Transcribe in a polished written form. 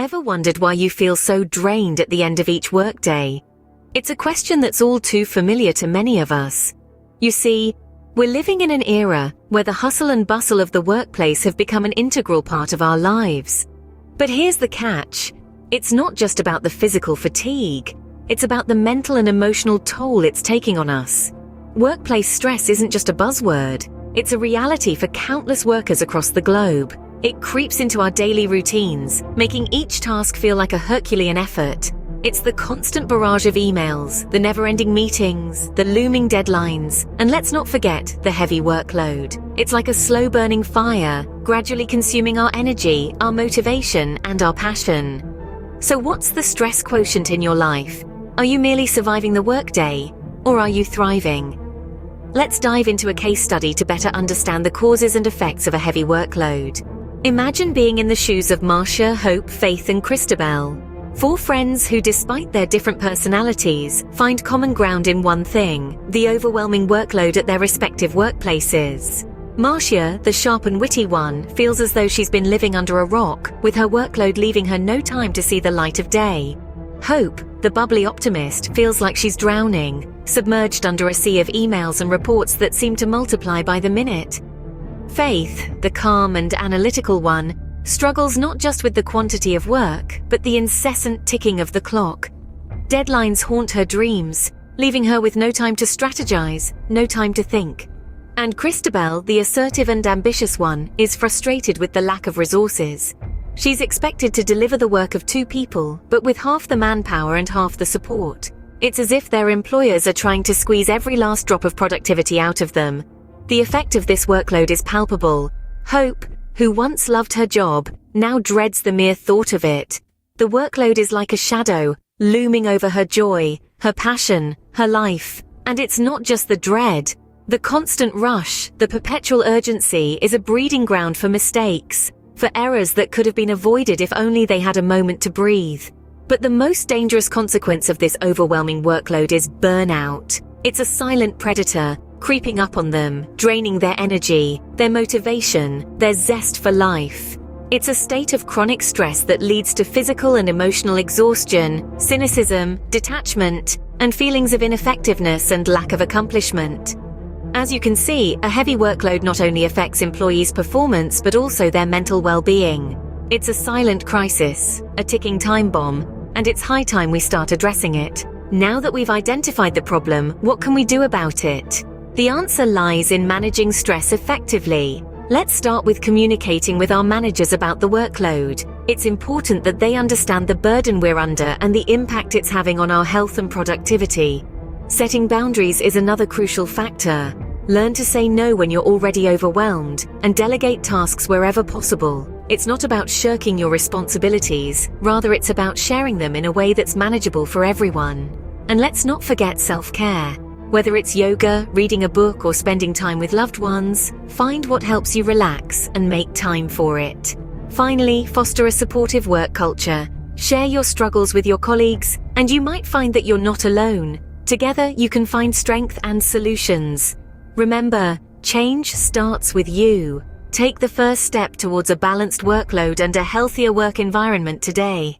Ever wondered why you feel so drained at the end of each workday? It's a question that's all too familiar to many of us. You see, we're living in an era where the hustle and bustle of the workplace have become an integral part of our lives. But here's the catch. It's not just about the physical fatigue. It's about the mental and emotional toll it's taking on us. Workplace stress isn't just a buzzword. It's a reality for countless workers across the globe. It creeps into our daily routines, making each task feel like a Herculean effort. It's the constant barrage of emails, the never-ending meetings, the looming deadlines, and let's not forget the heavy workload. It's like a slow-burning fire, gradually consuming our energy, our motivation, and our passion. So what's the stress quotient in your life? Are you merely surviving the workday, or are you thriving? Let's dive into a case study to better understand the causes and effects of a heavy workload. Imagine being in the shoes of Marcia, Hope, Faith, and Christabel. 4 friends who, despite their different personalities, find common ground in one thing: the overwhelming workload at their respective workplaces. Marcia, the sharp and witty one, feels as though she's been living under a rock, with her workload leaving her no time to see the light of day. Hope, the bubbly optimist, feels like she's drowning, submerged under a sea of emails and reports that seem to multiply by the minute. Faith, the calm and analytical one, struggles not just with the quantity of work, but the incessant ticking of the clock. Deadlines haunt her dreams, leaving her with no time to strategize, no time to think. And Christabel, the assertive and ambitious one, is frustrated with the lack of resources. She's expected to deliver the work of 2 people, but with half the manpower and half the support. It's as if their employers are trying to squeeze every last drop of productivity out of them. The effect of this workload is palpable. Hope, who once loved her job, now dreads the mere thought of it. The workload is like a shadow, looming over her joy, her passion, her life. And it's not just the dread. The constant rush, the perpetual urgency is a breeding ground for mistakes, for errors that could have been avoided if only they had a moment to breathe. But the most dangerous consequence of this overwhelming workload is burnout. It's a silent predator, creeping up on them, draining their energy, their motivation, their zest for life. It's a state of chronic stress that leads to physical and emotional exhaustion, cynicism, detachment, and feelings of ineffectiveness and lack of accomplishment. As you can see, a heavy workload not only affects employees' performance but also their mental well-being. It's a silent crisis, a ticking time bomb, and it's high time we start addressing it. Now that we've identified the problem, what can we do about it? The answer lies in managing stress effectively. Let's start with communicating with our managers about the workload. It's important that they understand the burden we're under and the impact it's having on our health and productivity. Setting boundaries is another crucial factor. Learn to say no when you're already overwhelmed, and delegate tasks wherever possible. It's not about shirking your responsibilities, rather it's about sharing them in a way that's manageable for everyone. And let's not forget self-care. Whether it's yoga, reading a book, or spending time with loved ones, find what helps you relax and make time for it. Finally, foster a supportive work culture. Share your struggles with your colleagues, and you might find that you're not alone. Together, you can find strength and solutions. Remember, change starts with you. Take the first step towards a balanced workload and a healthier work environment today.